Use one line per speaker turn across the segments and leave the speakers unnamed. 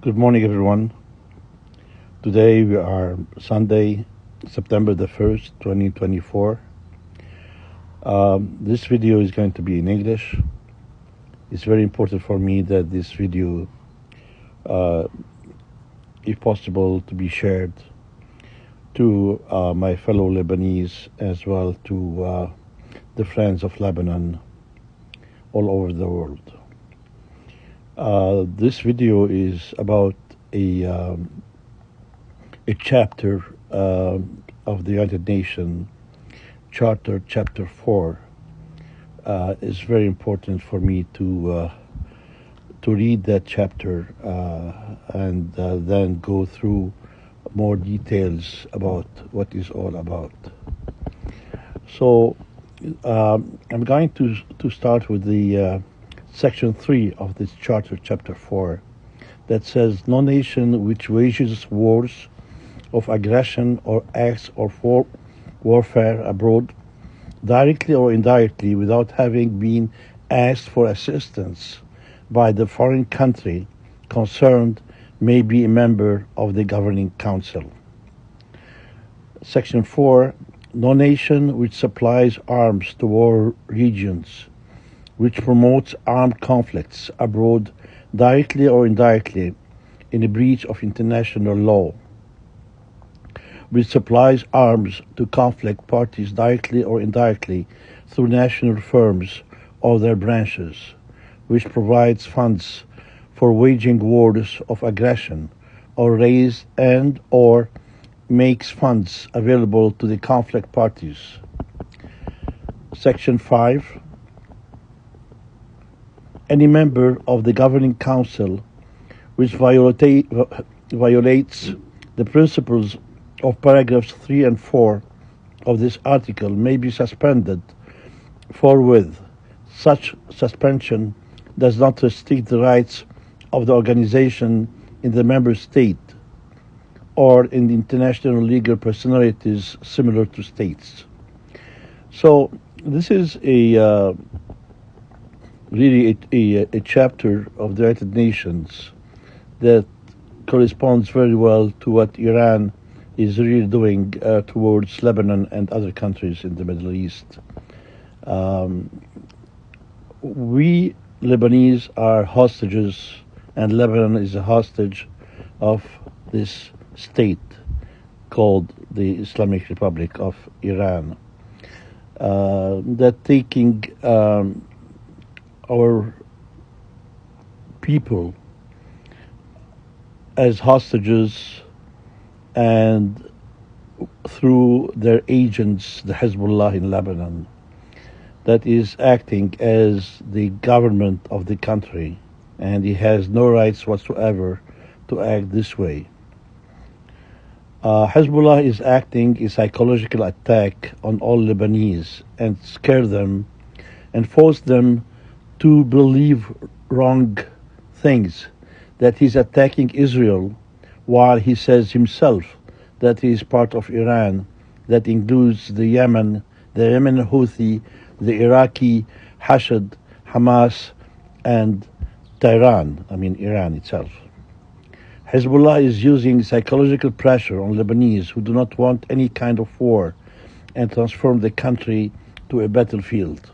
Good morning, everyone. Today we are Sunday, September the 1st, 2024. This video is going to be in English. It's very important for me that this video, if possible, to be shared to my fellow Lebanese as well to the friends of Lebanon all over the world. This video is about a chapter of the United Nations Charter, Chapter 4. It's very important for me to read that chapter and then go through more details about what it's all about. So I'm going to start with the Section 3 of this Charter, Chapter 4, that says, "No nation which wages wars of aggression or acts of warfare abroad, directly or indirectly, without having been asked for assistance by the foreign country concerned, may be a member of the Governing Council." Section 4, "No nation which supplies arms to war regions, which promotes armed conflicts abroad, directly or indirectly, in a breach of international law, which supplies arms to conflict parties directly or indirectly through national firms or their branches, which provides funds for waging wars of aggression, or raise and or makes funds available to the conflict parties." Section 5, "Any member of the Governing Council which violates the principles of paragraphs 3 and 4 of this article may be suspended forthwith. Such suspension does not restrict the rights of the organization in the member state or in the international legal personalities similar to states." So this is really a chapter of the United Nations that corresponds very well to what Iran is really doing towards Lebanon and other countries in the Middle East. We Lebanese are hostages, and Lebanon is a hostage of this state called the Islamic Republic of Iran. That taking our people as hostages, and through their agents, the Hezbollah in Lebanon, that is acting as the government of the country, and he has no rights whatsoever to act this way. Hezbollah is acting a psychological attack on all Lebanese and scare them and force them to believe wrong things, that he's attacking Israel, while he says himself that he is part of Iran, that includes the Yemen Houthi, the Iraqi Hashd, Hamas, and Tehran, Iran itself. Hezbollah is using psychological pressure on Lebanese who do not want any kind of war and transform the country to a battlefield.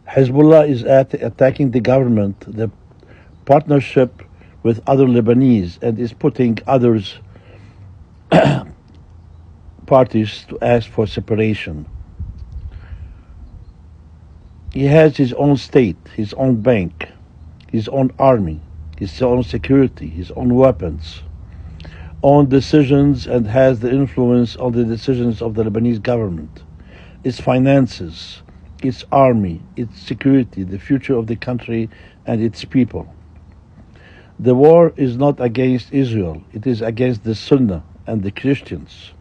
Hezbollah is attacking the government, the partnership with other Lebanese, and is putting others parties to ask for separation. He has his own state, his own bank, his own army, his own security, his own weapons, own decisions, and has the influence on the decisions of the Lebanese government, its finances, its army, its security, the future of the country and its people. The war is not against Israel, it is against the Sunnah and the Christians.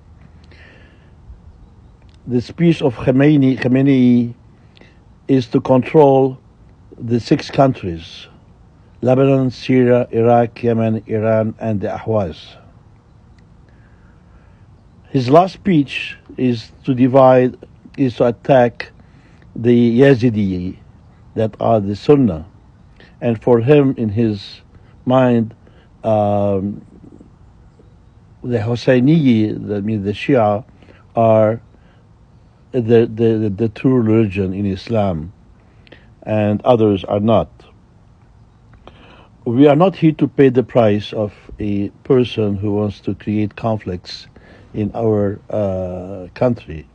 The speech of Khamenei is to control the 6 countries: Lebanon, Syria, Iraq, Yemen, Iran, and the Ahwaz. His last speech is to attack the Yazidi, that are the Sunnah, and for him, in his mind, um, the Husseini, that means the Shia, are the true religion in Islam, and others are not. We are not here to pay the price of a person who wants to create conflicts in our country.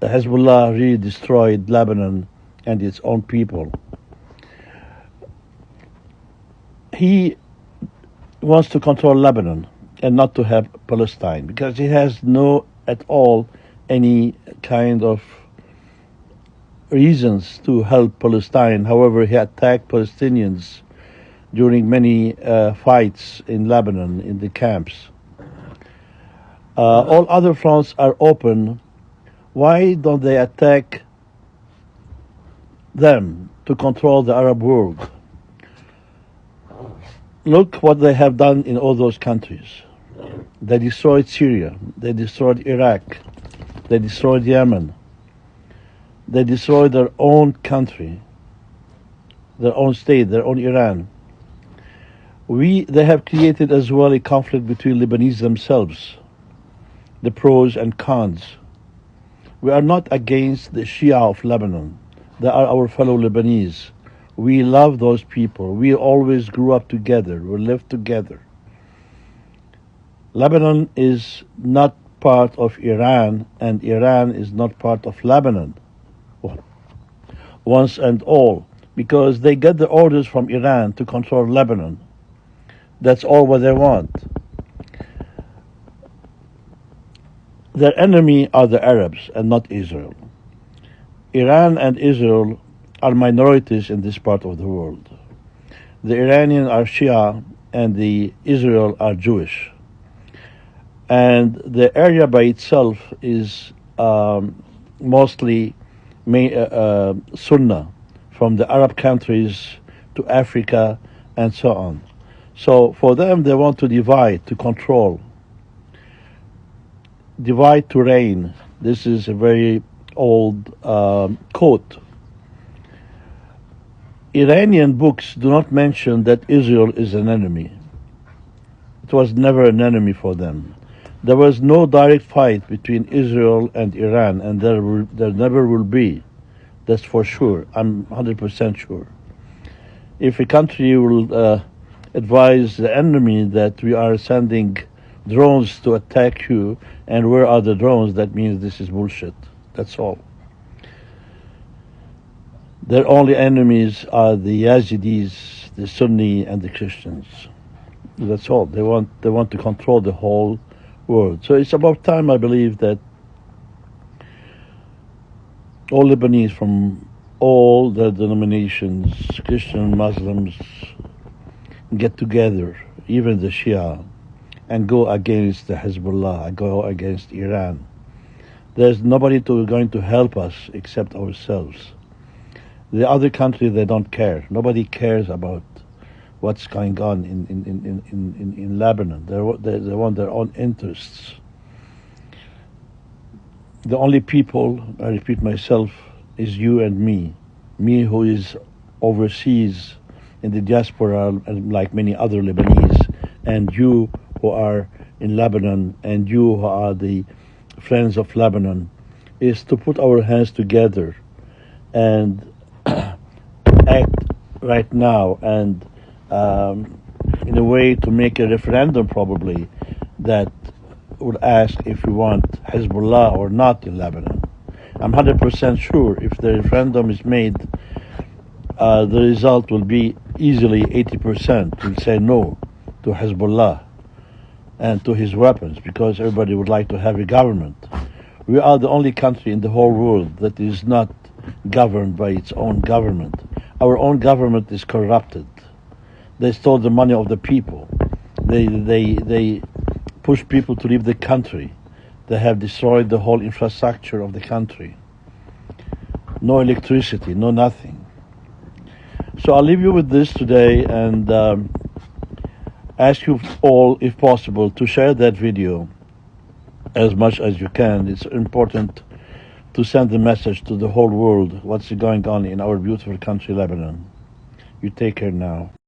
Hezbollah really destroyed Lebanon and its own people. He wants to control Lebanon and not to have Palestine because he has no at all any kind of reasons to help Palestine. However, he attacked Palestinians during many fights in Lebanon in the camps. All other fronts are open. Why don't they attack them to control the Arab world? Look what they have done in all those countries. They destroyed Syria, they destroyed Iraq, they destroyed Yemen, they destroyed their own country, their own state, their own Iran. They have created as well a conflict between Lebanese themselves, the pros and cons. We are not against the Shia of Lebanon. They are our fellow Lebanese. We love those people. We always grew up together. We lived together. Lebanon is not part of Iran, and Iran is not part of Lebanon, once and all, because they get the orders from Iran to control Lebanon. That's all what they want. Their enemy are the Arabs and not Israel. Iran and Israel are minorities in this part of the world. The Iranians are Shia and the Israel are Jewish. And the area by itself is mostly Sunnah, from the Arab countries to Africa and so on. So for them, they want to divide, to control. Divide to reign. This is a very old quote. Iranian books do not mention that Israel is an enemy. It was never an enemy for them. There was no direct fight between Israel and Iran, and there never will be. That's for sure. I'm 100% sure. If a country will advise the enemy that we are sending drones to attack you, and where are the drones, that means this is bullshit. That's all. Their only enemies are the Yazidis, the Sunni, and the Christians. That's all. They want to control the whole world. So it's about time, I believe, that all Lebanese from all the denominations, Christian, Muslims, get together, even the Shia, and go against the Hezbollah, go against Iran. There's nobody going to help us except ourselves. The other countries, they don't care. Nobody cares about what's going on in Lebanon. They want their own interests. The only people, I repeat myself, is you and me. Me who is overseas in the diaspora, like many other Lebanese, and you who are in Lebanon, and you who are the friends of Lebanon, is to put our hands together and act right now, and in a way to make a referendum probably that would ask if we want Hezbollah or not in Lebanon. I'm 100% sure if the referendum is made, the result will be easily 80% will say no to Hezbollah and to his weapons, because everybody would like to have a government. We are the only country in the whole world that is not governed by its own government. Our own government is corrupted. They stole the money of the people. They push people to leave the country. They have destroyed the whole infrastructure of the country. No electricity, no nothing. So I'll leave you with this today, and ask you all, if possible, to share that video as much as you can. It's important to send the message to the whole world what's going on in our beautiful country, Lebanon. You take care now.